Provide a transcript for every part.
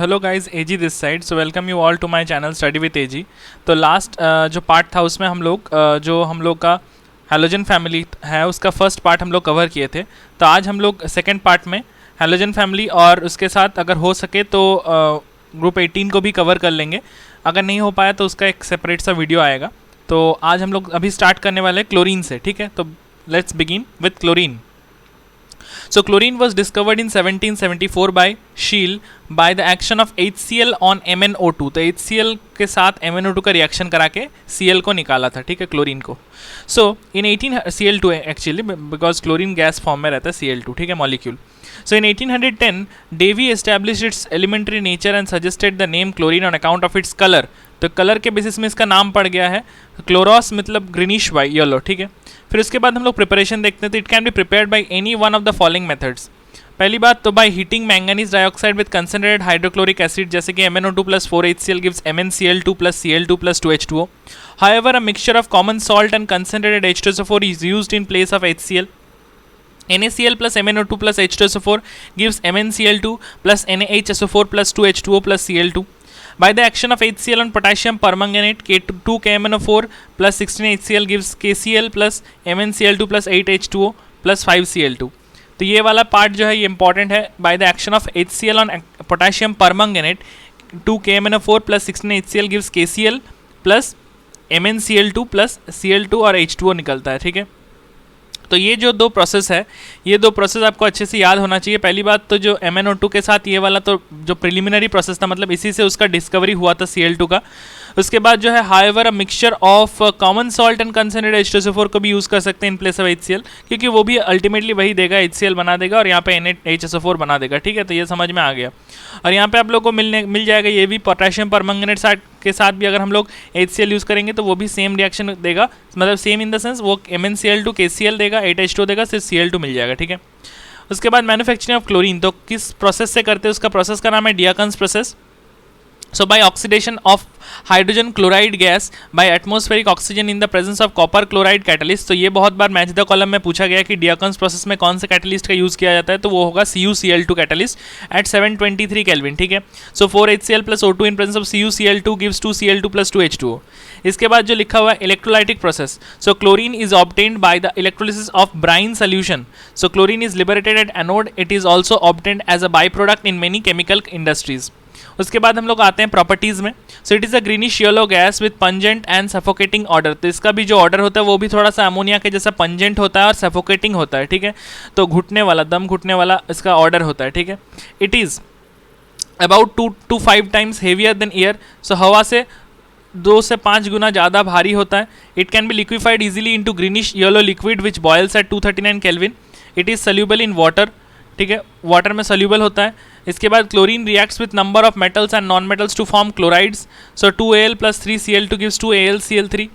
Hello guys, AG this side. So welcome you all to my channel study with AG. तो last जो part था उसमें जो हम लोग का हैलोजन फैमिली है उसका फर्स्ट पार्ट हम लोग कवर किए थे। तो आज हम लोग सेकेंड पार्ट में हैलोजन फैमिली और उसके साथ अगर हो सके तो ग्रुप 18 को भी कवर कर लेंगे। अगर नहीं हो पाया तो उसका एक सेपरेट सा वीडियो आएगा। तो आज हम लोग अभी स्टार्ट करने वाले हैं क्लोरीन से, ठीक है। तो let's begin with chlorine. So chlorine was discovered in 1774 by Scheele by the action of HCl on MnO2। तो HCl के साथ MnO2 का रिएक्शन करा के Cl को निकाला था, ठीक है, क्लोरीन को। So in 18 Cl2 actually because chlorine gas form में रहता है Cl2, ठीक है, molecule. So in 1810 Davy established its elementary nature and suggested the name chlorine on account of its color। तो कलर के बेसिस में इसका नाम पड़ गया है क्लोरॉस, मतलब ग्रीनिश वाइट येलो, ठीक है। फिर उसके बाद हम लोग प्रिपरेशन देखते हैं। तो it can be prepared by any one of the following methods. पहली बात तो by heating manganese dioxide with concentrated hydrochloric acid, जैसे कि MnO2 plus 4HCl gives MnCl2 plus Cl2 plus 2H2O। However, a mixture of common salt and concentrated H2SO4 is used in place of HCl। NaCl plus MnO2 plus H2SO4 gives MnCl2 plus NaHSO4 plus 2H2O plus Cl2। By the action of HCl on potassium permanganate, K2KMnO4 plus 16HCl gives KCl plus MnCl2 plus 8H2O plus 5Cl2। तो ये वाला part जो है ये important है। By the action of HCl on potassium permanganate, 2KMnO4 plus 16HCl gives KCl plus MnCl2 plus Cl2 और H2O निकलता है, ठीक है। तो ये जो दो प्रोसेस है, ये दो प्रोसेस आपको अच्छे से याद होना चाहिए। पहली बात तो जो MnO2 के साथ ये वाला तो जो प्रिलिमिनरी प्रोसेस था, मतलब इसी से उसका डिस्कवरी हुआ था Cl2 का। उसके बाद जो है however a mixture of common salt and concentrated H2SO4 को भी यूज़ कर सकते हैं इन प्लेस ऑफ HCl, क्योंकि वो भी अल्टीमेटली वही देगा, HCl बना देगा और यहाँ पे NaHSO4 बना देगा, ठीक है। तो ये समझ में आ गया। और यहाँ पे आप लोग को मिल जाएगा ये भी पोटेशियम परमंगनेट के साथ भी अगर हम लोग HCl यूज़ करेंगे तो वो भी सेम रिएक्शन देगा, मतलब सेम इन द सेंस वो MnCl2 KCl देगा, 8H2 देगा, सिर्फ Cl2 मिल जाएगा, ठीक है। उसके बाद मैन्युफैक्चरिंग ऑफ क्लोरीन, तो किस प्रोसेस से करते हैं, उसका प्रोसेस का नाम है डियाकन्स process. So by oxidation of hydrogen chloride gas by atmospheric oxygen in the presence of copper chloride catalyst। तो ये बहुत बार मैच द कॉलम में पूछा गया कि डियाकन्स प्रोसेस में कौन से कैटलिस्ट का यूज़ किया जाता है, तो वो होगा CuCl2 कैटलिस्ट एट 723 केल्विन, ठीक है। सो 4HCl plus O2 in presence of CuCl2 gives 2Cl2 plus 2H2O। इसके बाद जो लिखा हुआ है electrolytic process, so chlorine is obtained by the electrolysis of brine solution. So chlorine is liberated at anode, it is also obtained as a by product in many chemical industries. उसके बाद हम लोग आते हैं प्रॉपर्टीज में। So it is a greenish yellow gas with pungent and suffocating order. तो इसका भी जो ऑर्डर होता है वो भी थोड़ा सा अमोनिया के जैसा पंजेंट होता है और सफोकेटिंग होता है, ठीक है। तो घुटने वाला, दम घुटने वाला इसका ऑर्डर होता है, ठीक है। It is about 2 to 5 times heavier than air. So हवा से 2 से 5 गुना ज़्यादा भारी होता है। It can be liquefied easily into greenish yellow liquid which boils at 239 kelvin. It is soluble in water, ठीक है, वाटर में सोल्यूबल होता है। इसके बाद chlorine reacts with number of metals and non metals to form chlorides. So 2Al plus 3Cl2 gives 2AlCl3,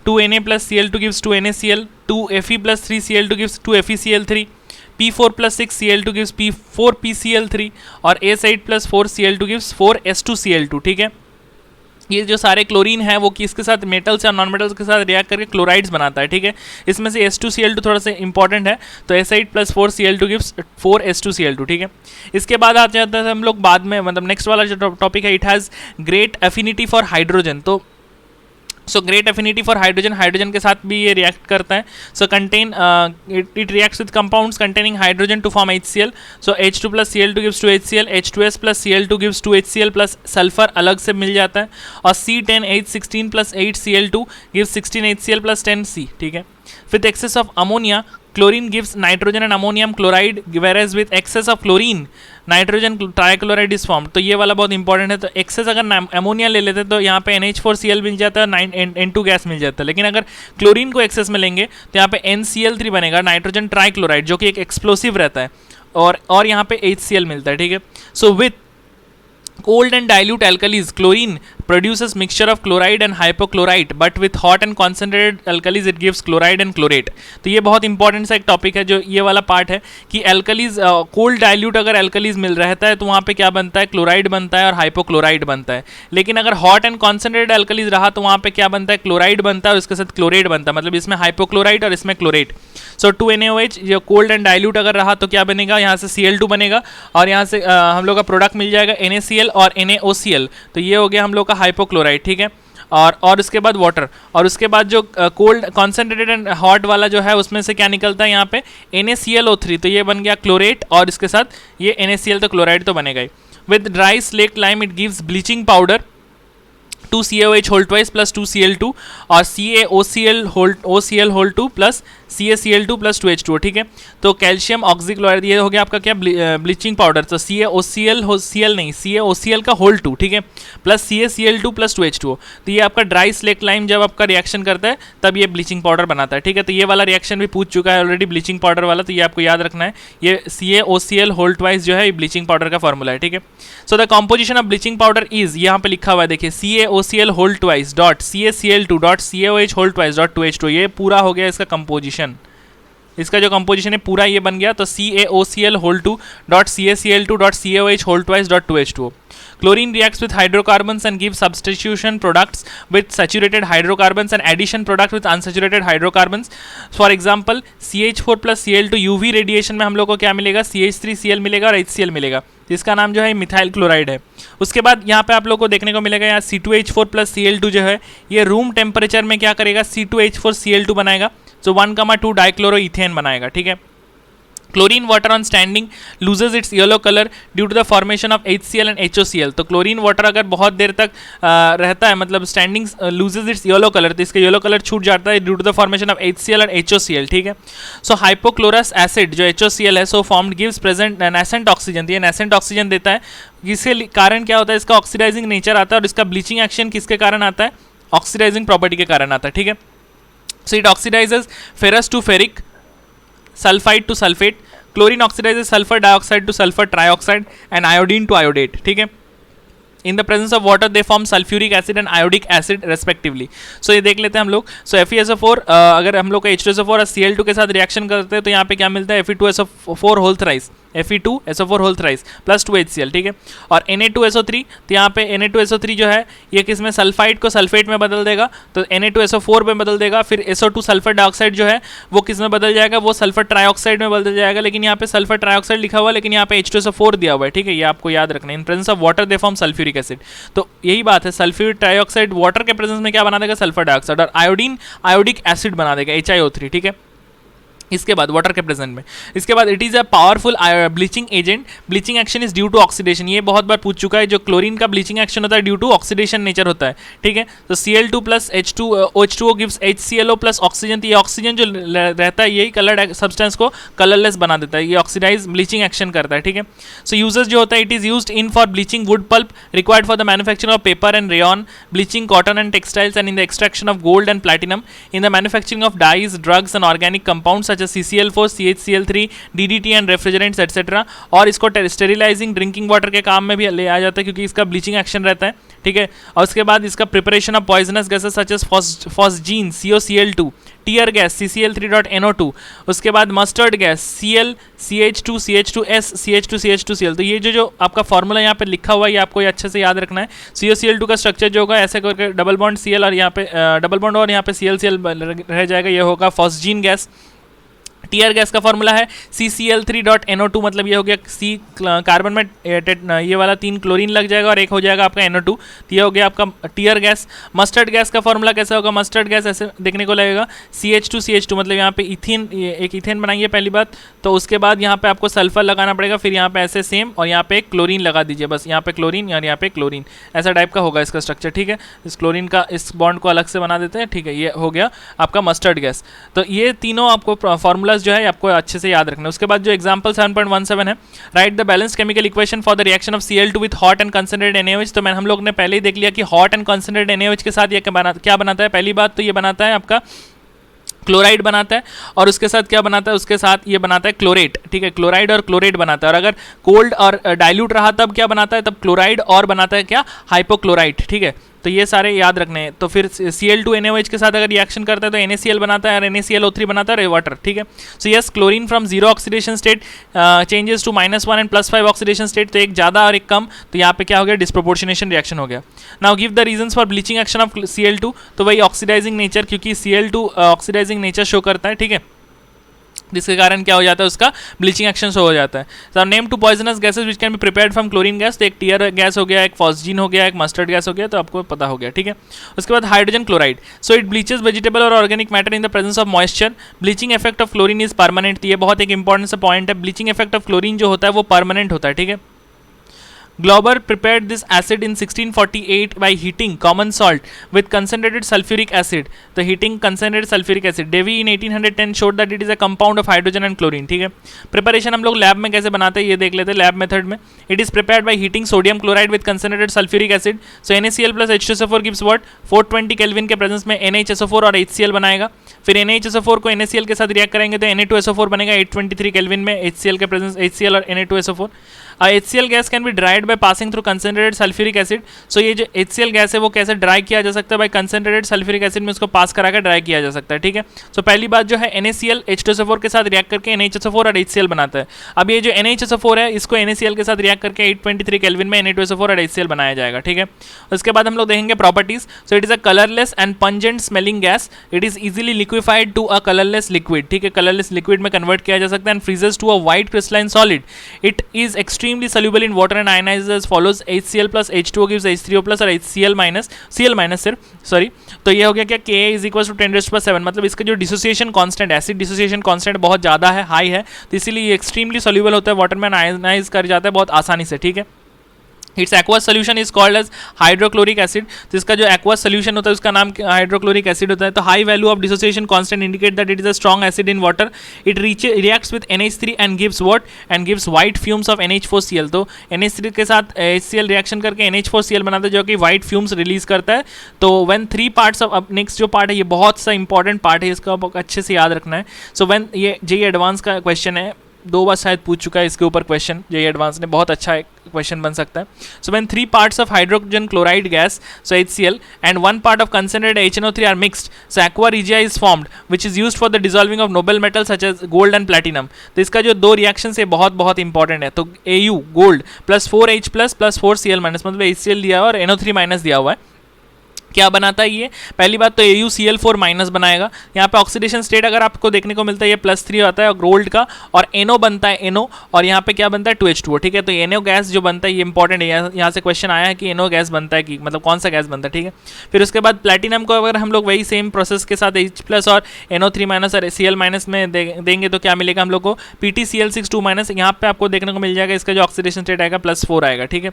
2Na plus Cl2 gives 2NaCl, 2Fe plus 3Cl2 gives 2FeCl3, P4 plus 6Cl2 gives 4PCl3 और S8 plus 4Cl2 gives 4S2Cl2, ठीक है। ये जो सारे chlorine है वो किसके साथ, मेटल्स या नॉन मेटल्स के साथ रिएक्ट करके क्लोराइड्स बनाता है, ठीक है। इसमें से S2Cl2 थोड़ा सा इंपॉर्टेंट है, तो S8 plus 4Cl2 gives 4S2Cl2, ठीक है। इसके बाद आ जाता है हम लोग बाद में, मतलब नेक्स्ट वाला जो टॉपिक है, it has great affinity for hydrogen. तो so great affinity for hydrogen, hydrogen के साथ भी ये रिएक्ट करता है। So it reacts with compounds containing hydrogen to form HCl। सो H2 plus Cl2 gives 2HCl, H2S plus Cl2 gives 2HCl plus sulphur अलग से मिल जाता है, और C10H16 plus 8Cl2 gives 16HCl plus 10C, ठीक है। With excess of ammonia chlorine gives nitrogen and ammonium chloride, whereas with excess of chlorine nitrogen trichloride is form. तो ये वाला बहुत इंपॉर्टेंट है। तो एक्सेस अगर अमोनिया ले लेते तो यहाँ पे NH4Cl मिल जाता है, N2 गैस मिल जाता है। लेकिन अगर क्लोरीन को एक्सेस में लेंगे तो यहाँ पे NCl3 बनेगा, नाइट्रोजन ट्राइक्लोराइड, जो कि एक एक्सप्लोसिव रहता है, और यहाँ पे HCl मिलता है, ठीक है। So with cold and dilute alkalis chlorine produces mixture of chloride and hypochlorite but with hot and concentrated alkalis it gives chloride and chlorate। तो ये बहुत इंपॉर्टेंट सा एक टॉपिक है जो ये वाला पार्ट है कि एल्कलीज कोल्ड डाइल्यूट अगर एल्कलीज मिल रहता है तो वहाँ पे क्या बनता है, क्लोराइड बनता है और हाइपोक्लोराइड बनता है। लेकिन अगर हॉट एंड कॉन्सेंट्रेटेड एल्कलीज रहा तो वहाँ पे क्या बनता है, क्लोराइड बनता है और उसके साथ क्लोरेट बनता है, मतलब इसमें हाइपोक्लोराइड और इसमें क्लोरेट। सो 2NaOH जो कोल्ड एंड डाइल्यूट अगर रहा तो क्या बनेगा, यहाँ से Cl2 बनेगा और यहाँ से हम लोग का प्रोडक्ट मिल जाएगा NaCl और NaOCl। तो ये हो गया हम लोग का हाइपोक्लोराइड, ठीक है। और उसके बाद वाटर, और उसके बाद जो कोल्ड कॉन्सेंट्रेटेड एंड हॉट वाला जो है उसमें से क्या निकलता है यहाँ पे NaClO3, तो ये बन गया क्लोरेट और इसके साथ ये NaCl, तो क्लोराइड तो बनेगा ही। With dry slaked lime it gives bleaching powder 2CaOH whole twice plus 2Cl2 और CaOCl whole 2 plus CaCl2 plus 2H2O, ठीक है। तो कैल्शियम ऑक्सीक्लोराइड ये हो गया आपका क्या, ब्लीचिंग पाउडर। तो CaOCl का होल 2, ठीक है, प्लस CaCl2 प्लस 2H2O। तो ये आपका ड्राई स्लेक्ट लाइम जब आपका रिएक्शन करता है तब ये ब्लीचिंग पाउडर बनाता है, ठीक है। तो ये वाला रिएक्शन भी पूछ चुका है ऑलरेडी, ब्लीचिंग पाउडर वाला, तो ये आपको याद रखना है। ये CaOCl होल ट्वाइस जो है ये ब्लीचिंग पाउडर का फॉर्मूला है, ठीक है। So the composition of bleaching powder is, यहाँ पे लिखा हुआ है देखिए, CaOCl whole twice dot CaCl2 dot CaOH whole twice dot 2H2O। ये पूरा हो गया इसका कंपोजिशन, इसका जो कंपोजिशन है पूरा ये बन गया। तो CaOCl whole 2 dot CaCl2 dot CaOH whole twice dot 2H2O। Chlorine reacts with hydrocarbons and gives substitution products with saturated hydrocarbons and addition product with unsaturated hydrocarbons. For example, CH4 plus Cl2 UV radiation में हम लोग को क्या मिलेगा, CH3Cl मिलेगा और HCl मिलेगा, जिसका नाम जो है मिथाइल क्लोराइड है। उसके बाद यहाँ पे आप लोग को देखने को मिलेगा यहाँ C2H4 प्लस Cl2 जो है ये रूम टेम्परेचर में क्या करेगा, C2H4Cl2 बनाएगा, तो 1,2 डाइक्लोरोइथेन बनाएगा, ठीक है। Chlorine water on standing loses its yellow colour due to the formation of HCl and HOCl। तो क्लोरीन वाटर अगर बहुत देर तक रहता है, मतलब standing loses its yellow colour, तो इसका येलो कलर छूट जाता है due to the formation of HCl and HOCl, ठीक है। सो हाइपोक्लोरस एसिड जो HOCl है so formed gives present nascent oxygen, ये नेसेंट ऑक्सीजन देता है। इसके कारण क्या होता है, इसका ऑक्सीडाइजिंग नेचर आता है और इसका ब्लीचिंग एक्शन किसके कारण आता है, ऑक्सीडाइजिंग प्रॉपर्टी के कारण आता है, ठीक है। So it oxidises ferrous to ferric, sulphide to sulphate, chlorine oxidises sulphur dioxide to sulphur trioxide and iodine to iodate, ठीक है। In the presence of water they form sulphuric acid and iodic acid respectively. So ये देख लेते हैं हम लोग। सो FeSO4 अगर हम लोग का H2SO4 और Cl2 के साथ रिएक्शन करते हैं तो यहाँ पे क्या मिलता है, Fe2SO4 whole thrice, Fe2SO4 whole thrice plus 2HCl, ठीक है। और Na2SO3, तो यहाँ पे Na2SO3 जो है ये किसमें, सल्फाइड को सल्फेट में बदल देगा, तो Na2SO4 में बदल देगा। फिर SO2 सल्फर डाइऑक्साइड जो है वो किस में बदल जाएगा, वो सल्फर ट्राइऑक्साइड में बदल जाएगा। लेकिन यहाँ पे सल्फर ट्राइऑक्साइड लिखा हुआ है, लेकिन यहाँ पे H2SO4 दिया हुआ है, ठीक है, ये आपको याद रखना है। In presence of water they form sulphuric acid, तो यही बात है, सल्फ्यूरिक ट्राइऑक्साइड वाटर के प्रेजेंस में क्या बना देगा, सल्फर डाइऑक्साइड, और आयोडीन आयोडिक एसिड बना देगा HiO3, ठीक है। इसके बाद वाटर के प्रेजेंट में, इसके बाद it is a powerful bleaching agent, bleaching action is due to oxidation. ये बहुत बार पूछ चुका है, जो क्लोरीन का ब्लीचिंग एक्शन होता है ड्यू टू ऑक्सीडेशन नेचर होता है, ठीक है। तो Cl2 plus H2O gives HClO plus oxygen, तो ये ऑक्सीजन जो रहता है यही कलर्ड सब्सटेंस को कलरलेस बना देता है, ये ऑक्सीडाइज ब्लीचिंग एक्शन करता है, ठीक है। सो यूजेस जो होता है, it is used in for bleaching wood pulp required for the manufacturing of paper and rayon, bleaching cotton and textiles and in the extraction of gold and platinum, in the manufacturing of dyes, drugs and organic compounds such as CCl4, CHCl3, DDT and refrigerants etcetera. और इसको स्टेरिलाइजिंग drinking water के काम में भी ले आ जाता है क्योंकि इसका ब्लीचिंग एक्शन रहता है, ठीक है। और उसके बाद इसका preparation of poisonous gases such as phosgene COCl2, tear gas CCl3.NO2, उसके बाद mustard gas Cl CH2CH2S CH2CH2Cl। तो ये जो आपका फॉर्मूला यहाँ पे लिखा हुआ है ये आपको अच्छे से याद रखना है। COCl2 का स्ट्रक्चर जो होगा ऐसे करके डबल बॉन्ड Cl और यहाँ पे डबल बॉन्ड और यहाँ पे ClCl रह जाएगा, ये होगा फॉस्जीन गैस। टीयर गैस का फॉर्मूला है CCl3.NO2, मतलब ये हो गया C कार्बन में ये वाला 3 क्लोरीन लग जाएगा और एक हो जाएगा आपका NO2, तो ये हो गया आपका टीयर गैस। मस्टर्ड गैस का फॉर्मूला कैसा होगा, मस्टर्ड गैस ऐसे देखने को लगेगा CH2CH2, मतलब यहाँ पे इथेन, एक इथेन बनाइए पहली बात, तो उसके बाद यहाँ पे आपको सल्फर लगाना पड़ेगा, फिर यहाँ पे ऐसे सेम और यहाँ पे क्लोरीन लगा दीजिए, बस यहाँ पे क्लोरीन और यहाँ पे क्लोरीन, ऐसा टाइप का होगा इसका स्ट्रक्चर, ठीक है। इस क्लोरीन का इस बॉन्ड को अलग से बना देते हैं, ठीक है, ये हो गया आपका मस्टर्ड गैस। तो ये तीनों आपको फॉर्मूला जो है आपको अच्छे से याद रखना है। उसके बाद जो एग्जांपल 7.17 है, right the balanced chemical equation for the reaction of Cl2 with hot and concentrated NaOH। तो हम लोग ने पहले ही देख लिया कि हॉट एंड कंसंट्रेटेड NaOH के साथ ये क्या बनाता है। पहली बात तो ये बनाता है आपका क्लोराइड बनाता है, और उसके साथ क्या बनाता है, उसके साथ ये बनाता है क्लोरेट, ठीक है, क्लोराइड और क्लोरेट बनाता है। और अगर कोल्ड और डाइल्यूट रहा तब क्या बनाता है, तब क्लोराइड और बनाता है क्या, हाइपोक्लोराइट, ठीक है। तो ये सारे याद रखने हैं। तो फिर Cl2NaOH के साथ अगर रिएक्शन करता है तो NaCl बनाता है और NaClO3 बनाता है वाटर, ठीक है। So yes, chlorine from zero oxidation state changes to -1 and +5 oxidation state, तो एक ज़्यादा और एक कम, तो यहाँ पे क्या हो गया, डिस्प्रोपोर्शनेशन रिएक्शन हो गया। Now give the reasons for bleaching action of Cl2, तो वही ऑक्सीडाइजिंग नेचर, क्योंकि Cl2 ऑक्सीडाइजिंग नेचर शो करता है, ठीक है, जिसके कारण क्या हो जाता है, उसका ब्लीचिंग एक्शन हो जाता है। So name two poisonous gases which can be prepared from chlorine gas, तो एक टीयर गैस हो गया, एक फॉस्जीन हो गया, एक मस्टर्ड गैस हो गया, तो आपको पता हो गया, ठीक है। उसके बाद hydrogen chloride, so it bleaches vegetable और organic matter in the presence of moisture. Bleaching effect of chlorine is permanent, ये बहुत एक इंपॉर्टेंट सा पॉइंट है। ब्लीचिंग इफेक्ट ऑफ क्लोरीन जो होता है वो परमानेंट होता है, ठीक है। Glauber prepared this acid in 1648 by heating common salt with concentrated sulfuric acid. The heating concentrated sulfuric acid. Davy in 1810 showed that it is a compound of hydrogen and chlorine. ठीक है, preparation हम लोग lab में कैसे बनाते हैं ये देख लेते हैं लैब मेथड में। It is prepared by heating sodium chloride with concentrated sulfuric acid. So NaCl plus H2SO4 gives what? 420 Kelvin के प्रेजेंस में NaHSO4 और HCl बनाएगा। फिर NaHSO4 को NaCl के साथ रिएक्ट करेंगे तो Na2SO4 बनेगा 823 केल्विन में, HCl के प्रेजेंस HCl और Na2SO4। HCl gas can be dried by passing through concentrated sulphuric acid. So ये जो HCl गैस है वो कैसे ड्राई किया जा सकता है, बाय कंसनट्रेटेड सल्फ्यूरिक एसिड में उसको पास करा कर ड्राई किया जा सकता है, ठीक है। सो पहली बात जो है NaCl H2SO4 के साथ रिएक्ट करके NaHSO4 और HCl बनाता है। अब ये जो NaHSO4 है इसको NaCl के साथ रिएक्ट करके 823 केल्विन में Na2SO4 और HCl बनाया जाएगा, ठीक है। उसके बाद हम लोग देखेंगे properties. So it is a colourless and pungent smelling gas, it is easily liquefied to a colourless liquid, ठीक है, कलरलेस लिक्विड में कन्वर्ट किया जा सकता है, and freezes to a white crystalline solid. It is extremely soluble in water and ionizes as follows: HCl plus H2O gives H3O plus और Cl minus सिर्फ sorry. तो ये हो गया क्या, Ka is equals to 10⁻⁷, मतलब इसका जो dissociation constant, acid dissociation constant बहुत ज़्यादा है, हाई है, तो इसीलिए ये एक्सट्रीमली सोल्यूबल होता है वाटर में, आयनाइज कर जाता है बहुत आसानी से, ठीक है। Its aqueous solution is called as hydrochloric acid, तो इसका जो एक्वस सोल्यूशन होता है उसका नाम हाइड्रोक्लोरिक एसिड होता है। तो high value of dissociation constant indicate that it is a strong acid in water. It reacts with NH3 and gives what, and gives white fumes of NH4Cl। तो NH3 के साथ HCl रिएक्शन करके NH4Cl बनाता है जो कि white fumes release करता है। तो व्हेन 3 पार्ट्स ऑफ, अब नेक्स्ट जो पार्ट है ये बहुत सा इंपॉर्टेंट पार्ट है, इसका अच्छे से याद रखना है। सो व्हेन ये JEE एडवांस का क्वेश्चन है, 2 बार शायद पूछ चुका है इसके ऊपर क्वेश्चन JEE एडवांस ने, बहुत अच्छा क्वेश्चन बन सकता है। So when 3 parts of hydrogen chloride gas, so HCl, and 1 part of concentrated HNO3 are mixed, so aqua regia is formed, which is used for the dissolving of noble metals such as gold and platinum. तो इसका जो 2 reaction है बहुत बहुत important है। तो Au gold plus 4H plus plus 4Cl minus, मतलब HCl दिया हुआ और NO3 माइनस दिया हुआ है। क्या बनाता है ये, पहली बात तो AuCl4 माइनस बनाएगा। यहाँ पे ऑक्सीडेशन स्टेट अगर आपको देखने को मिलता है ये +3 आता है गोल्ड का, और NO बनता है NO, और यहाँ पे क्या बनता है 2H2O, ठीक है। तो NO गैस जो बनता है ये इंपॉर्टेंट है, यहाँ से क्वेश्चन आया है कि NO गैस बनता है कि मतलब कौन सा गैस बनता है, ठीक है। फिर उसके बाद प्लैटिनम को अगर हम लोग वही सेम प्रोसेस के साथ H प्लस और NO3 माइनस और Cl माइनस में देंगे तो क्या मिलेगा हम लोग को, PtCl6 माइनस। यहाँ पे आपको देखने को मिल जाएगा इसका जो ऑक्सीडेशन स्टेट आएगा +4 आएगा, ठीक है,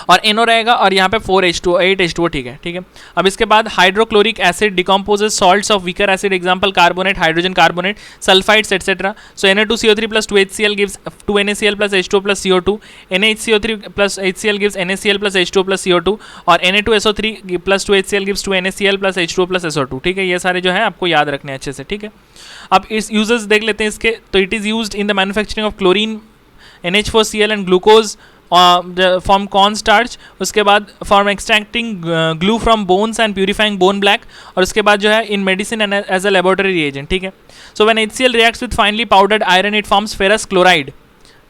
और NO रहेगा, और यहाँ पे 4H2O 8H2O, ठीक है, ठीक है। अब इसके बाद hydrochloric acid decomposes salts of weaker acid, example carbonate, hydrogen carbonate, sulphides etcetera. So Na2CO3 plus 2HCl gives 2NaCl plus H2O plus CO2, NaHCO3 plus HCl gives NaCl plus H2O plus CO2, और Na2SO3 plus 2HCl gives 2NaCl plus H2O plus SO2, ठीक है। ये सारे जो है आपको याद रखने अच्छे से, ठीक है। अब इस यूजेस देख लेते हैं इसके। तो it is used in the manufacturing of chlorine, NH4Cl and glucose from corn starch. उसके बाद form extracting glue from bones and purifying bone black, और उसके बाद जो है in medicine and as a laboratory reagent, ठीक है। So when HCl reacts with finely powdered iron it forms ferrous chloride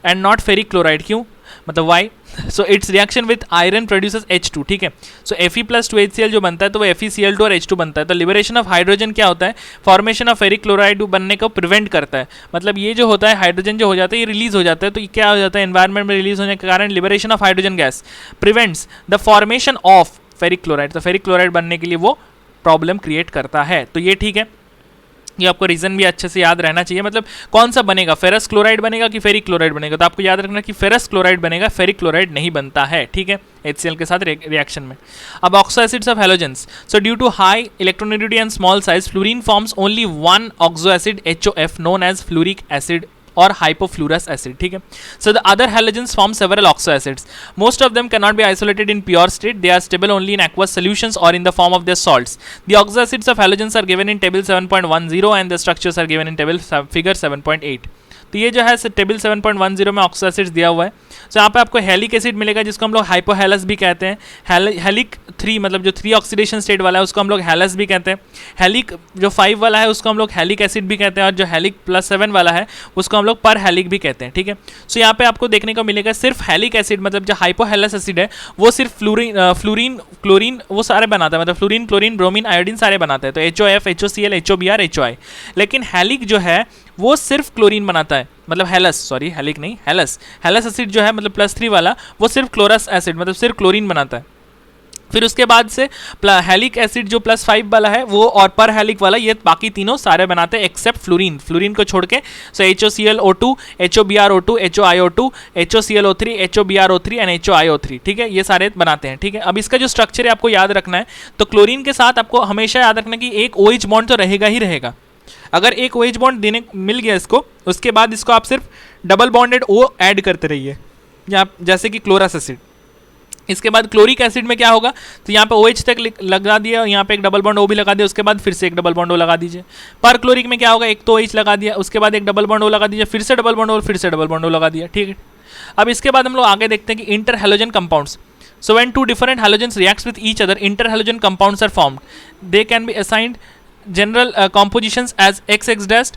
and not ferric chloride, क्यों, मतलब why. So its reaction with iron produces H2, ठीक है। सो Fe plus 2HCl जो बनता है तो वो FeCl2 और H2 बनता है। तो लिबरेशन ऑफ हाइड्रोजन क्या होता है, फॉर्मेशन ऑफ फेरिक क्लोराइड बनने को प्रिवेंट करता है। मतलब ये जो होता है हाइड्रोजन जो हो जाता है ये रिलीज हो जाता है, तो ये क्या हो जाता है, एनवायरमेंट में रिलीज होने के कारण liberation of hydrogen gas prevents the formation of ferric chloride. तो फेरिक क्लोराइड बनने के लिए वो प्रॉब्लम क्रिएट करता है, तो ये ठीक है। ये आपको रीजन भी अच्छे से याद रहना चाहिए, मतलब कौन सा बनेगा, फेरस क्लोराइड बनेगा कि फेरिक क्लोराइड बनेगा। तो आपको याद रखना कि फेरस क्लोराइड बनेगा, फेरिक क्लोराइड नहीं बनता है, ठीक है, HCl के साथ रिएक्शन में। अब oxo acids of halogens, so due to high electronegativity and small size fluorine forms only 1 oxo acid HOF known as fluoric acid or hypofluorous acid, ठीक है। So the other halogens form several oxo acids. Most of them cannot be isolated in pure state. They are stable only in aqueous solutions or in the form of their salts. The oxo acids of halogens are given in table 7.10 and the structures are given in table figure 7.8. तो ये जो है table 7.10 में oxo acids दिया हुआ है। तो यहाँ पे आपको हेलिक एसिड मिलेगा जिसको हम लोग हाइपोहेलस भी कहते हैं। हेलिक 3 मतलब जो 3 ऑक्सीडेशन स्टेट वाला है उसको हम लोग हेलस भी कहते हैं। हेलिक जो 5 वाला है उसको हम लोग हेलिक एसिड भी कहते हैं, और जो हेलिक +7 वाला है उसको हम लोग पर हेलिक भी कहते हैं, ठीक है। सो यहाँ पे आपको देखने को मिलेगा सिर्फ हेलिक एसिड मतलब जो हाइपोहेलस एसिड है वो सिर्फ फ्लोरीन क्लोरीन वो सारे बनाता है, मतलब फ्लोरीन क्लोरीन ब्रोमीन आयोडीन सारे बनाते हैं, तो HOF HOCl HOBr HOI। लेकिन हेलिक जो है वो सिर्फ क्लोरीन बनाता है, मतलब हेलस, सॉरी हेलिक नहीं हेलस एसिड जो है मतलब +3 वाला वो सिर्फ क्लोरस एसिड मतलब सिर्फ क्लोरीन बनाता है। फिर उसके बाद से हेलिक एसिड जो +5 वाला है वो और पर हेलिक वाला ये बाकी तीनों सारे बनाते हैं एक्सेप्ट फ्लोरीन को छोड़ के। सो HOClO2 HOBrO2 HOiO2 HOClO3 HOBrO3 and HOiO3, ठीक है, ये सारे बनाते हैं, ठीक है। अब इसका जो स्ट्रक्चर है आपको याद रखना है, तो क्लोरीन के साथ आपको हमेशा याद रखना कि एक OH बॉन्ड तो रहेगा ही रहेगा। अगर एक OH बॉन्ड देने मिल गया इसको, उसके बाद इसको आप सिर्फ डबल बॉन्डेड O ऐड करते रहिए, या जैसे कि क्लोरस एसिड। इसके बाद क्लोरिक एसिड में क्या होगा, तो यहाँ पे OH तक लगा दिया, यहाँ पे एक डबल बॉन्ड O भी लगा दिया, उसके बाद फिर से एक डबल बॉन्ड O लगा दीजिए। पर क्लोरिक में क्या होगा, एक तो OH लगा दिया, उसके बाद एक डबल बॉन्ड O लगा दीजिए, फिर से डबल बॉन्ड O, फिर से डबल बॉन्ड O लगा दिया, ठीक है। अब इसके बाद हम लोग आगे देखते हैं कि inter halogen compounds. So when two different halogens reacts with each other, interhalogen compounds are formed. They can be assigned general compositions as XX-,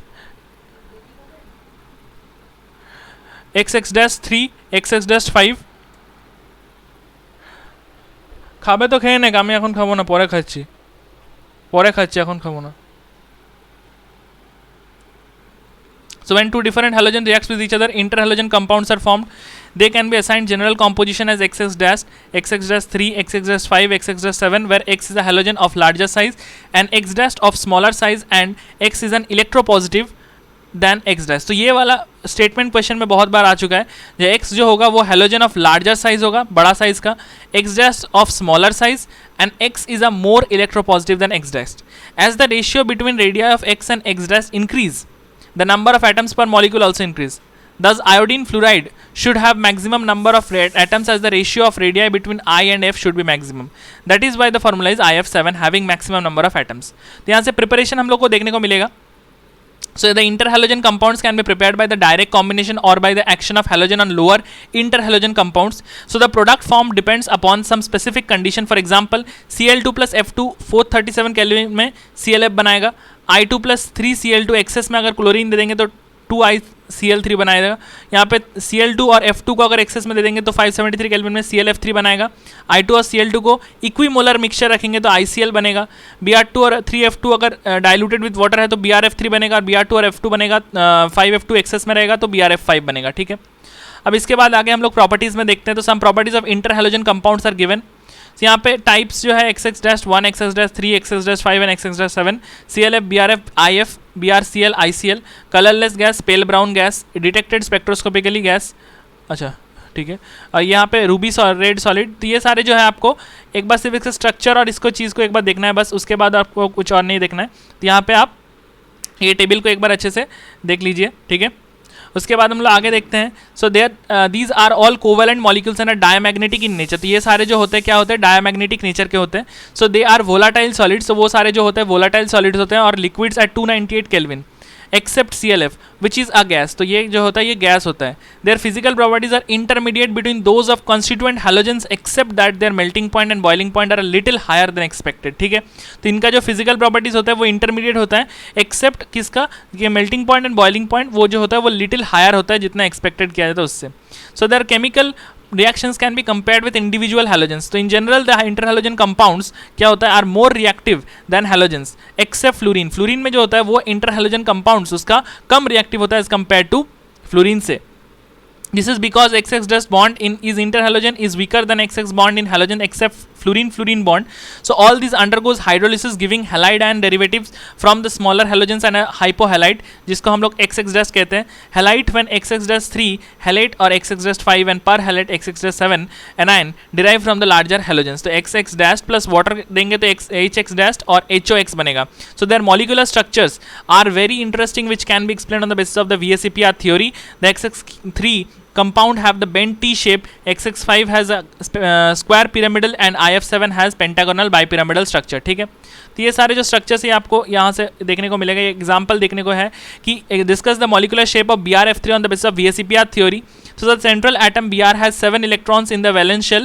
XX-3, XX-5. খাবে তো খেয়ে নে, আমি এখন খাবো না, পরে খাচ্ছি এখন খাবো না। So when two different halogens reacts with each other, interhalogen compounds are formed. They can be assigned general composition as XX-, XX-3, XX-5, XX-7, where X is a halogen of larger size and X- of smaller size, and X is an electropositive than X-. तो ये वाला statement question में बहुत बार आ चुका है। जो X जो होगा वो हेलोजन ऑफ लार्जर साइज होगा, बड़ा साइज का, X- of smaller size, and X is a more electropositive than X-. As the ratio between radii of X and X- increase, the number of atoms per molecule also increase. Thus iodine fluoride should have maximum number of atoms as the ratio of radii between I and F should be maximum. That is why the formula is IF7 having maximum number of atoms. तो यहाँ से preparation हम लोग को देखने को मिलेगा. So the interhalogen compounds can be prepared by the direct combination or by the action of halogen on lower interhalogen compounds. So the product form depends upon some specific condition. For example, Cl2 plus F2 437 kelvin में ClF बनाएगा. I2 plus 3Cl2 access में अगर chlorine दे देंगे तो 2ICl3 बनाएगा। यहाँ पे Cl2 और F2 को अगर एक्सेस में दे देंगे तो 573 केल्विन में ClF3 बनाएगा। I2 और Cl2 को इक्विमोलर मिक्सचर रखेंगे तो ICl बनेगा। Br2 और 3F2 अगर डाइल्यूटेड विद वाटर है तो BrF3 बनेगा, और Br2 और F2 बनेगा, 5F2 एक्सेस में रहेगा तो BrF5 बनेगा, ठीक है। अब इसके बाद आगे हम लोग प्रॉपर्टीज में देखते हैं। तो some properties of interhalogen compounds are given. तो यहाँ पे टाइप्स जो है XX-1, XX-3, XX-5 and XX-7, ClF, BrF, IF, BrCl, ICl, colourless gas, pale brown gas, detected spectroscopically gas, अच्छा ठीक है। और यहाँ पे रूबी रेड सॉलिड। तो ये सारे जो है आपको एक बार सिर्फ इसका स्ट्रक्चर और इसको चीज़ को एक बार देखना है बस, उसके बाद आपको कुछ और नहीं देखना है। तो यहाँ पे आप ये टेबल को एक बार अच्छे से देख लीजिए, ठीक है। उसके बाद हम लोग आगे देखते हैं। So there these are all covalent molecules and diamagnetic in nature. तो ये सारे जो होते हैं क्या होते हैं, डायमैग्नेटिक नेचर के होते हैं। So they are volatile solids. तो वो सारे जो होते हैं वोलाटाइल सॉलिड्स होते हैं, और liquids at 298 kelvin except ClF which is a gas. तो ये जो होता है ये गैस होता है। Their physical properties are intermediate between those of constituent halogens except that their melting point and boiling point are little higher than expected, ठीक है। तो इनका जो फिजिकल प्रॉपर्टीज होता है वो इंटरमीडिएट होता है, एक्सेप्ट किसका, ये melting point and boiling point वो जो होता है वो लिटिल हायर होता है जितना एक्सपेक्टेड किया जाता है उससे। So there chemical reactions can be compared with individual halogens. तो in general the interhalogen compounds क्या होता है, are more reactive than halogens except fluorine. fluorine में जो होता है वो interhalogen compounds उसका कम reactive होता है as compared to fluorine से। This is because XX- bond in is interhalogen is weaker than XX bond in halogen except fluorine bond. So all these undergoes hydrolysis giving halide ion derivatives from the smaller halogens and a hypohalite जिसको हम लोग XX- कहते हैं। halite when XX-3 halate और XX-5 and perhalate XX-7 anion derive from the larger halogens. तो XX- plus water देंगे तो HX- और HOX बनेगा। So their molecular structures are very interesting which can be explained on the basis of the VSEPR theory. The XX-3 compound have the bent T shape, XX5 has a square pyramidal and IF7 has pentagonal bipyramidal structure. ठीक है, तो ये सारे जो structures ये आपको यहाँ से देखने को मिलेगा. ये एग्जाम्पल देखने को है कि discuss the molecular shape of BrF3 on the basis of VSEPR theory. So the central atom Br has 7 electrons in the valence shell.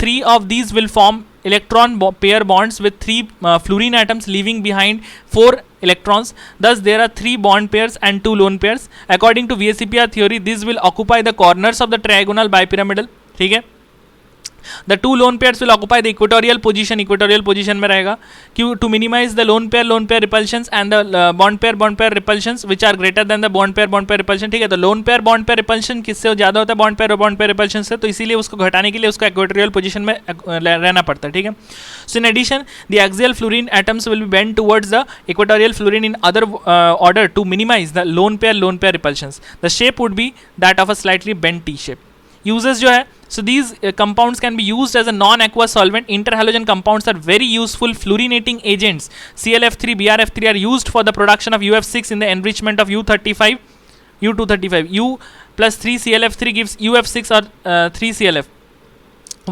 3 of these will form electron pair bonds with 3 fluorine atoms, leaving behind 4 electrons. Thus there are 3 bond pairs and 2 lone pairs. According to VSEPR theory, these will occupy the corners of the trigonal bipyramidal. ठीक है, The 2 lone pairs will occupy the equatorial position में रहेगा to minimize the lone pair repulsions and the bond pair repulsions which are greater than the bond pair repulsion. ठीक है, तो lone pair bond pair repulsion किससे ज़्यादा होता है bond pair repulsion से, तो इसीलिए उसको घटाने के लिए उसको equatorial position में रहना पड़ता है. ठीक है, so in addition the axial fluorine atoms will be bent towards the equatorial fluorine in other order to minimize the lone pair repulsions. The shape would be that of a slightly bent T shape. Uses जो है, so these compounds can be used as a non-aqueous solvent. Interhalogen compounds are very useful fluorinating agents. ClF3, BrF3 are used for the production of UF6 in the enrichment of U235. U plus 3 ClF3 gives UF6 or 3 ClF.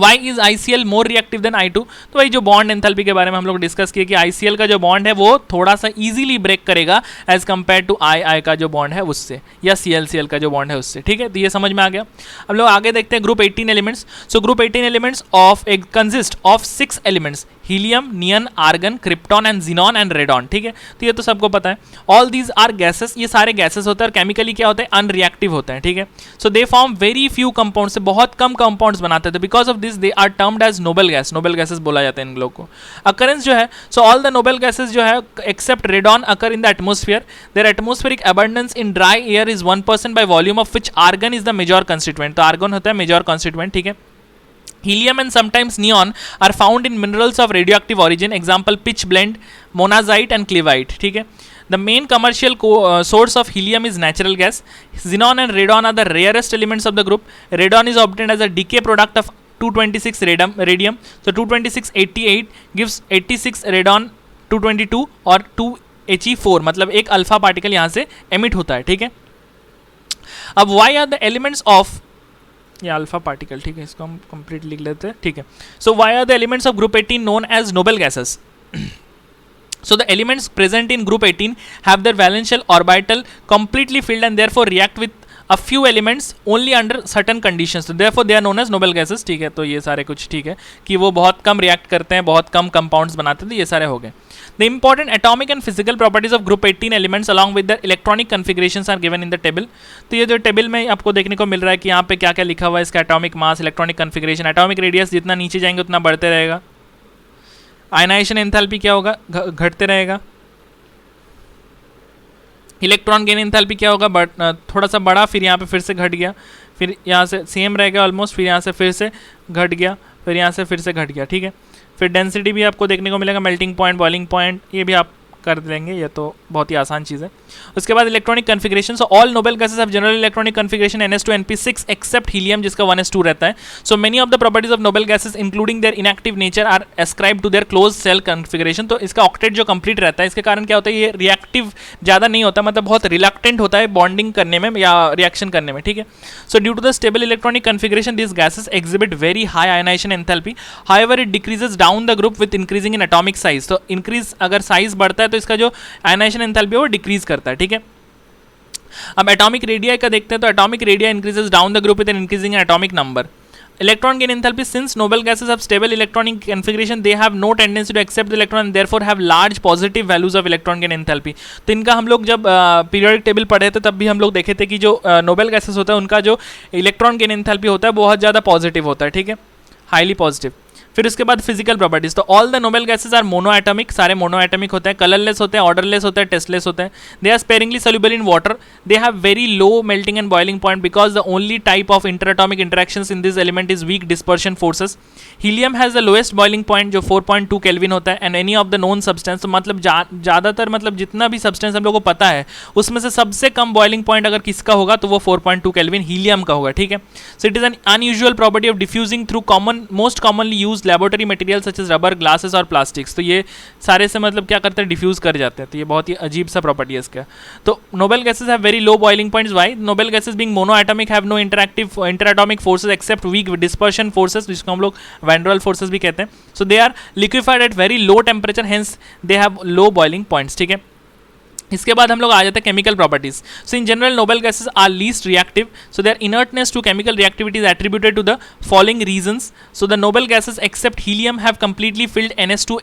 Why is ICl more reactive than I2? तो भाई जो bond enthalpy के बारे में हम लोग discuss किए कि ICl का जो बॉन्ड है वो थोड़ा सा इजीली ब्रेक करेगा एज कम्पेयर टू II का जो बॉन्ड है उससे, या ClCl का जो बॉन्ड है उससे. ठीक है, तो ये समझ में आ गया. हम लोग आगे देखते हैं group 18 elements. So group 18 elements of consist of 6 elements, helium, neon, argon, krypton and xenon and radon. ठीक है, तो ये तो सबको पता है. ऑल दीज आर गैसेस, ये सारे गैसेस होते हैं और केमिकली क्या होते हैं, अनरिएक्टिव होते हैं. ठीक है, so they form very few compounds, से बहुत कम कंपाउंड्स बनाते हैं. Because of this they are termed as noble gas. Noble gases बोला जाता है इन लोग को. अकरेंस जो है, so all the noble gases जो है except radon occur in the atmosphere. Their atmospheric abundance in dry air is 1% by volume of which argon is the major constituent. तो आर्गन होता है मेजर कंस्टिट्यूएंट. ठीक है, helium and sometimes neon are found in minerals of radioactive origin. Example pitch blende, monazite and cleveite. ठीक है, the main commercial source of helium is natural gas. Xenon and radon are the rarest elements of the group. Radon is obtained as a decay product of 226 radium. So 22688 gives 86 radon 222 और 2He4, मतलब एक alpha particle यहाँ से emit होता है. ठीक है, अब why are the elements of ये अल्फा पार्टिकल. ठीक है, इसको हम कंप्लीट लिख लेते हैं. ठीक है, so why are the elements of group 18 known as noble gases? So the elements present in group 18 have their valence shell orbital completely filled and therefore react with a few elements only under certain conditions. So therefore they are known as noble gases. ठीक है, तो ये सारे कुछ ठीक है कि वो बहुत कम रिएक्ट करते हैं, बहुत कम कंपाउंड्स बनाते थे, ये सारे हो गए. The important atomic and physical properties of group 18 elements along with their electronic configurations are given in the table. तो ये जो टेबल में आपको देखने को मिल रहा है कि यहाँ पे क्या क्या लिखा हुआ है, इसका atomic mass, electronic configuration, atomic radius जितना नीचे जाएंगे उतना बढ़ते रहेगा. आयनाइजेशन एंथैल्पी क्या होगा, घटते रहेगा. इलेक्ट्रॉन गेन एंथैल्पी क्या होगा, बट थोड़ा सा बढ़ा, फिर यहाँ पे फिर से घट गया, फिर यहाँ से सेम रहेगा ऑलमोस्ट, फिर यहाँ से फिर से घट गया, फिर यहाँ से फिर से घट गया. ठीक है, फिर डेंसिटी भी आपको देखने को मिलेगा, मेल्टिंग पॉइंट, बॉइलिंग पॉइंट, ये भी आप कर देंगे, ये तो बहुत ही आसान चीज़ है. उसके बाद electronic configuration. So all noble gases have general electronic configuration NS2 except helium जिसका 1s2 रहता है. So many of the properties of noble gases including their inactive nature are ascribe to their close shell configuration. तो इसका octet जो complete रहता है, इसके कारण क्या होता है, ये रिएक्टिव ज़्यादा नहीं होता, मतलब बहुत रिलक्टेंट होता है बॉन्डिंग करने में या रिएक्शन करने में. ठीक है, so due to the stable electronic configuration this gases exhibit very high ionization enthalpy. However it decreases down the group with increasing in atomic size. तो इंक्रीज अगर साइज बढ़ता है तो इसका जो आयनाइजेशन एंथैल्पी वो डिक्रीज करता है. ठीक है, अब एटॉमिक रेडिया का देखते हैं. तो atomic radii increases down the group with increasing atomic number. Electron gain enthalpy. Since noble gases have stable electronic configuration they have no tendency to accept the electron and therefore have large positive values of electron gain enthalpy. तो इनका हम लोग जब periodic table पढ़े थे तब भी हम लोग देखे थे कि जो नोबल गैसेस होता है उनका जो इलेक्ट्रॉन गेन एंथैल्पी होता है बहुत ज़्यादा पॉजिटिव होता है. ठीक है, हाईली पॉजिटिव. फिर उसके बाद फिजिकल प्रॉपर्टीज. तो all the noble gases are monoatomic, सारे मोनोएटॉमिक होते हैं, कलरलेस होते हैं, ऑर्डरलेस होते हैं, टेस्टलेस होते हैं. They are sparingly soluble in water. They have very low melting and boiling point because the only type of interatomic interactions in this element is weak dispersion forces. Helium has the lowest boiling point जो 4.2 kelvin होता है and any of the known substance. तो मतलब ज़्यादातर मतलब जितना भी substance हम लोग को पता है उसमें से सबसे कम बॉइलिंग पॉइंट अगर किसका होगा तो वो 4.2 केल्विन हीलियम का होगा. ठीक है, so it is an unusual property of diffusing through most commonly used use laboratory material such as rubber, glasses और प्लास्टिक्स। तो ये सारे से मतलब क्या करते हैं, डिफ्यूज कर जाते हैं। तो ये बहुत ही अजीब सा प्रॉपर्टी है इसका। तो noble gases have very low boiling points. Why? Noble gases being monoatomic have no interatomic forces except weak dispersion forces, जिसको हम लोग वैन डर वाल फोर्सेज भी कहते हैं। So they are liquefied at very low temperature, hence they have low boiling points. ठीक है, इसके बाद हम लोग आ जाते हैं chemical properties. So in general noble gases are least reactive, so their inertness to chemical reactivity is attributed to the following reasons. So the noble gases except helium have completely filled NS2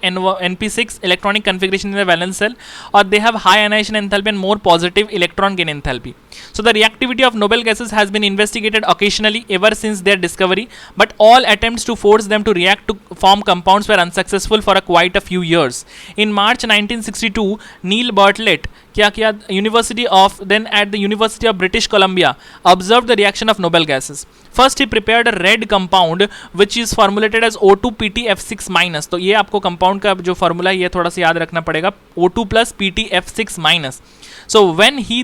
NP6 electronic configuration in the valence shell, और they have high ionization enthalpy and more positive electron gain enthalpy. So the reactivity of noble gases has been investigated occasionally ever since their discovery, but all attempts to force them to react to form compounds were unsuccessful for quite a few years. In March 1962, Neil Bartlett क्या किया, university of then at the university of British Columbia observe the reaction of noble gases. First he prepared a red compound which is formulated as O2PtF6-। तो ये आपको compound का जो formula है ये थोड़ा सा याद रखना पड़ेगा, O2 + PtF6-। So when he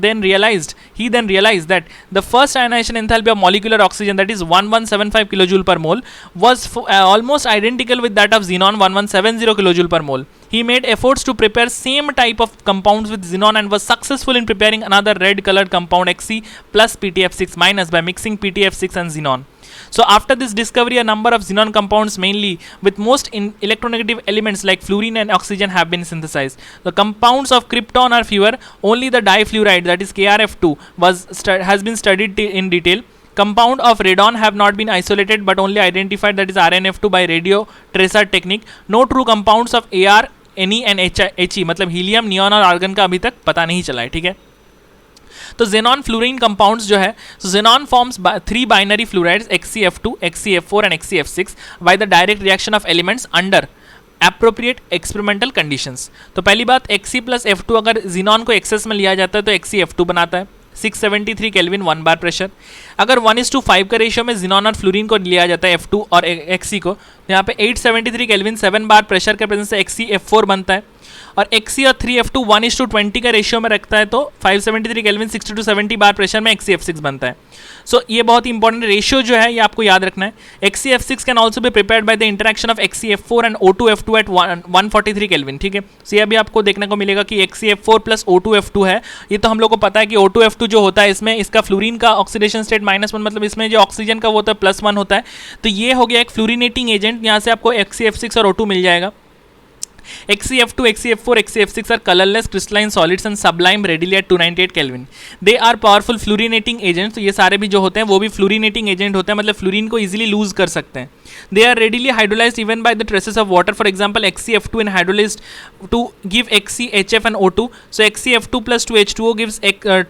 then realized that the first ionization enthalpy of molecular oxygen, that is 1175 kJ per mole, was almost identical with that of xenon, 1170 kJ per mole. He made efforts to prepare same type of compounds with xenon and was successful in preparing another red colored compound Xc plus PtF6- by mixing PtF6 and xenon. So after this discovery, a number of xenon compounds, mainly with most electronegative elements like fluorine and oxygen, have been synthesized. The compounds of krypton are fewer. Only the difluoride, that is KrF2, has been studied in detail. Compound of radon have not been isolated but only identified, that is RnF2, by radio tracer technique. No true compounds of Ar, Ne and He, मतलब helium, neon और argon का अभी तक पता नहीं चला है। ठीक है, तो xenon fluorine compounds जो है, so xenon forms 3 binary fluorides XeF2, XeF4 and XeF6 by the direct reaction of elements under appropriate experimental conditions. तो पहली बात, Xe plus F2 अगर xenon को एक्सेस में लिया जाता है तो XeF2 बनाता है 673 केल्विन 1 बार प्रेशर। अगर 1:5 का रेशियो में xenon और फ्लोरीन को लिया जाता है F2 और Xe को, तो यहाँ पे 873 केल्विन 7 बार प्रेशर के प्रेजेंस से XeF4 बनता है। और Xe और 3F2 1:20 का रेशियो में रखता है तो 573 केल्विन 60 to 70 बार प्रेशर में XeF6 बनता है। सो ये बहुत ही इंपॉर्टेंट रेशियो जो है ये आपको याद रखना है। XeF6 can also be prepared by the interaction of XeF4 and O2F2 at 143 kelvin. ठीक है, सो ये अभी आपको देखने को मिलेगा कि XeF4 प्लस O2F2 है। ये तो हम लोग को पता है कि O2F2 जो होता है इसमें इसका फ्लोरीन का ऑक्सीडेशन स्टेट -1, मतलब इसमें जो ऑक्सीजन का वो होता है +1 होता है। तो ये हो गया एक फ्लोरीनेटिंग एजेंट, यहाँ से आपको XeF6 और O2 मिल जाएगा। XeF2, XeF4, XeF6 are colorless crystalline solids and sublime readily at 298 Kelvin. They are powerful fluorinating agents. तो ये सारे भी जो होते हैं वो भी fluorinating agent होते हैं, मतलब फ्लोरीन को easily lose कर सकते हैं। They are readily hydrolyzed even by the traces of water. For example, XeF2 is hydrolyzed to give Xe, HF and O2. So XeF2 plus 2H2O gives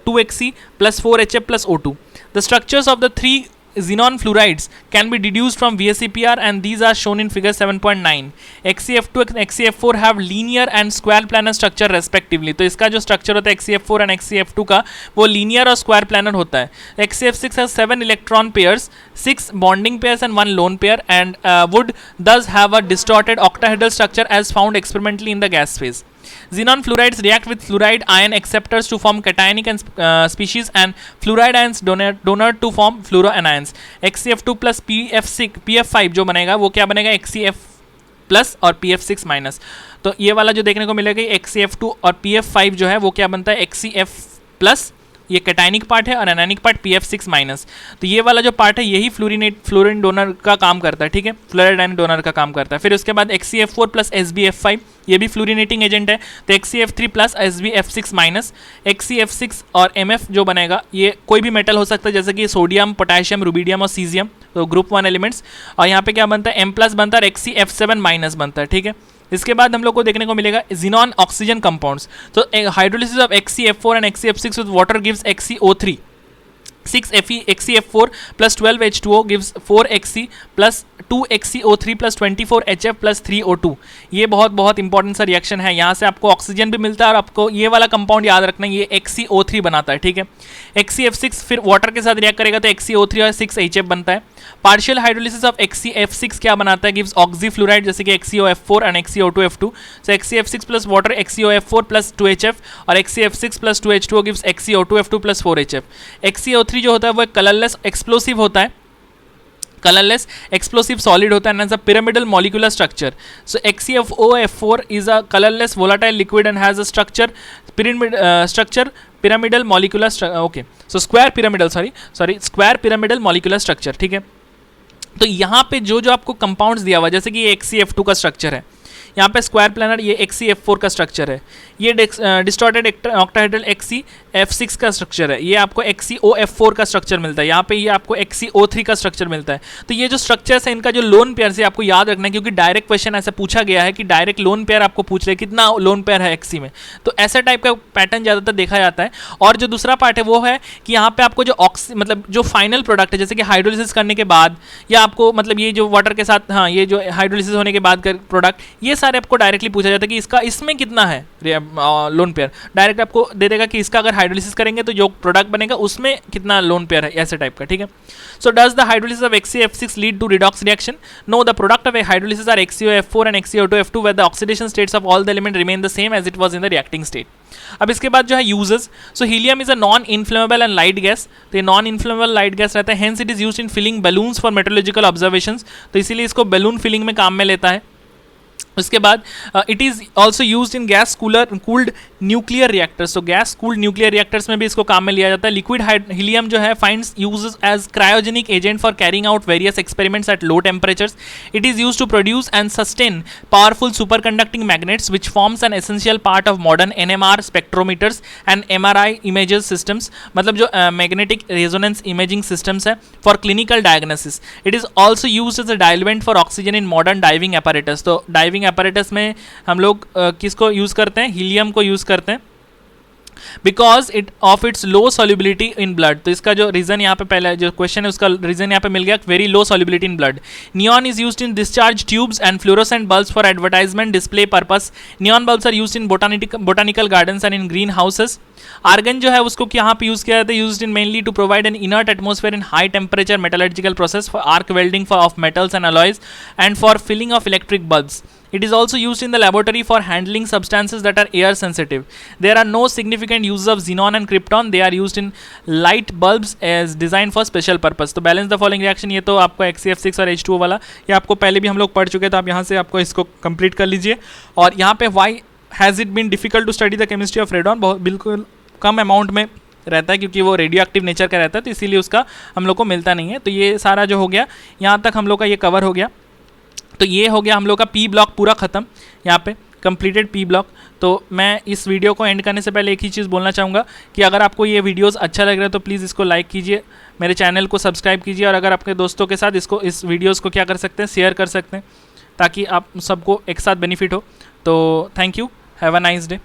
2Xe plus 4HF plus O2. The structures of the three xenon fluorides can be deduced from VSEPR and these are shown in figure 7.9. XeF2 and XeF4 have linear and square planar structure respectively. तो इसका जो structure होता है XeF4 and XeF2 का वो linear और square planar होता है। XeF6 has 7 electron pairs, 6 bonding pairs and 1 lone pair and would thus have a distorted octahedral structure as found experimentally in the gas phase. Xenon fluorides react with fluoride ion acceptors to form cationic and species and fluoride ions donor to form fluoroanions. XeF2 plus PF5 जो बनेगा वो क्या बनेगा, XeF plus और PF6 minus. तो ये वाला जो देखने को मिलेगा XeF2 और PF5 जो है वो क्या बनता है, XeF प्लस, ये कैटाइनिक पार्ट है, और एनानिक पार्ट PF6 माइनस। तो ये वाला जो पार्ट है यही फ्लोरीन डोनर का काम करता है। ठीक है, फ्लोराइड आयन डोनर का काम करता है। फिर उसके बाद XeF4 प्लस SbF5 ये भी फ्लोरीनेटिंग एजेंट है, तो XeF3 plus SbF6 minus. XeF6 और MF जो बनेगा ये कोई भी मेटल हो सकता है, जैसे कि सोडियम, पोटेशियम, रुबिडियम और सीजियम, तो ग्रुप 1 एलिमेंट्स। और यहाँ पे क्या बनता है, M प्लस बनता है और XeF7 माइनस बनता है। ठीक है, इसके बाद हम लोग को देखने को मिलेगा xenon ऑक्सीजन कंपाउंड्स। तो hydrolysis of XeF4 and XeF6 with water gives XeO3, 6 XeF4 plus 12 H2O gives 4 Xe plus 2 XeO3 plus 24 HF plus 3 O2। ये बहुत इंपॉर्टेंट सा रिएक्शन है, यहाँ से आपको ऑक्सीजन भी मिलता है और आपको ये वाला कंपाउंड याद रखना है, ये XeO3 बनाता है। ठीक है, XeF6 फिर वाटर के साथ रिएक्ट करेगा तो XeO3 और 6 HF बनता है। पार्शियल हाइड्रोलिसिस ऑफ XeF6 क्या बनाता है, गिव्स ऑक्सीफ्लोराइड जैसे कि XeOF4 and XeO2F2। So XeF6 plus water XeOF4 plus 2HF और XeF6 plus 2H2O gives XeO2F2 plus 4HF। XeO3 जो होता है वो एक कलरलेस एक्सप्लोसिव होता है, colorless explosive solid होता है and has a pyramidal molecular structure. So HCFO4 is a colorless volatile liquid and has a pyramidal molecular okay, so square pyramidal molecular structure. ठीक है, तो यहाँ पे जो आपको कंपाउंड्स दिया हुआ, जैसे कि ये HCF2 का स्ट्रक्चर है, यहाँ पे स्क्वायर प्लानर ये HCF4 का स्ट्रक्चर है, ये डिस्टॉर्टेड ऑक्टाहेड्रल HCF6 का स्ट्रक्चर है, ये आपको HCOF4 का स्ट्रक्चर मिलता है, यहाँ पे ये आपको HCO3 का स्ट्रक्चर मिलता है. तो ये जो स्ट्रक्चर्स है इनका जो लोन पेयर से आपको याद रखना है, क्योंकि डायरेक्ट क्वेश्चन ऐसा पूछा गया है कि डायरेक्ट लोन पेयर आपको पूछ रहे कितना लोन पेयर है XC में, तो ऐसा टाइप का पैटर्न ज़्यादातर देखा जाता है. और जो दूसरा पार्ट है वो है कि यहाँ पे आपको जो मतलब जो फाइनल प्रोडक्ट है, जैसे कि हाइड्रोलिसिस करने के बाद या आपको मतलब ये जो वाटर के साथ, हाँ, ये जो हाइड्रोलिसिस होने के बाद का प्रोडक्ट, ये सारे आपको डायरेक्टली पूछा जाता है कि इसका इसमें कितना है लोन पेयर. डायरेक्ट आपको दे देगा कि इसका अगर हाइड्रोलिसिस करेंगे तो जो प्रोडक्ट बनेगा उसमें कितना लोन पेयर है, ऐसे टाइप का. ठीक है, so does the hydrolysis of HCF6 lead to redox reaction? No, the product of a hydrolysis are HCOF4 and HCO2F2 where the oxidation states of all the element remain the same as it was in the reacting state. अब इसके बाद जो है uses, so helium is a non inflammable and light gas. तो ये non inflammable light gas रहता है, hence it is used in filling balloons for metrological observations. तो इसीलिए इसको बलून फिलिंग में काम में लेता है. उसके बाद it is also use in gas cooled nuclear reactors. तो गैस कूल्ड न्यूक्लियर रिएक्टर्स में भी इसको काम में लिया जाता है. लिक्विड हीलियम जो है finds uses as cryogenic agent for carrying out various experiments at low temperatures. It is use to produce and sustain powerful super conducting magnets which forms an essential part of modern NMR spectrometers and MRI images systems. मतलब जो magnetic resonance imaging systems है for clinical diagnosis. It is also use as a diluent for oxygen in modern diving apparatus. तो diving apparatus में हम लोग किसको use करते हैं? हीलियम को यूज करते हैं, because it of its low solubility in blood. तो इसका जो रीजन यहाँ पे पहला जो क्वेश्चन है उसका रीजन यहाँ पे मिल गया, very low solubility in blood. Neon is used in discharge tubes and fluorescent bulbs for advertisement display purpose. Neon bulbs are used in botanical gardens and in greenhouses. Argon जो है उसको यहाँ पे use किया जाता है, used in mainly to provide an inert atmosphere in high temperature metallurgical process for arc welding for of metals and alloys and for filling of electric bulbs. It is also used in the laboratory for handling substances that are air sensitive. There are no significant uses of xenon and krypton. They are used in light bulbs as designed for special purpose. तो balance the following reaction, ये तो आपको HCF6 और H2O वाला, ये आपको पहले भी हम लोग पढ़ चुके हैं, तो आप यहाँ से आपको इसको कंप्लीट कर लीजिए. और यहाँ पे why has it been difficult to study the chemistry of radon? बहुत बिल्कुल कम अमाउंट में रहता है क्योंकि वो रेडियो एक्टिव नेचर का रहता है, तो इसीलिए उसका हम लोग को मिलता नहीं है. तो ये सारा जो हो गया यहाँ तक हम लोग का ये कवर हो गया. तो ये हो गया हम लोग का P ब्लॉक पूरा ख़त्म, यहाँ पे कंप्लीटेड P ब्लॉक. तो मैं इस वीडियो को एंड करने से पहले एक ही चीज़ बोलना चाहूँगा कि अगर आपको ये वीडियोस अच्छा लग रहा है तो प्लीज़ इसको लाइक कीजिए, मेरे चैनल को सब्सक्राइब कीजिए, और अगर आपके दोस्तों के साथ इस वीडियोज़ को क्या कर सकते हैं, शेयर कर सकते हैं, ताकि आप सबको एक साथ बेनिफिट हो. तो thank you, have a nice day.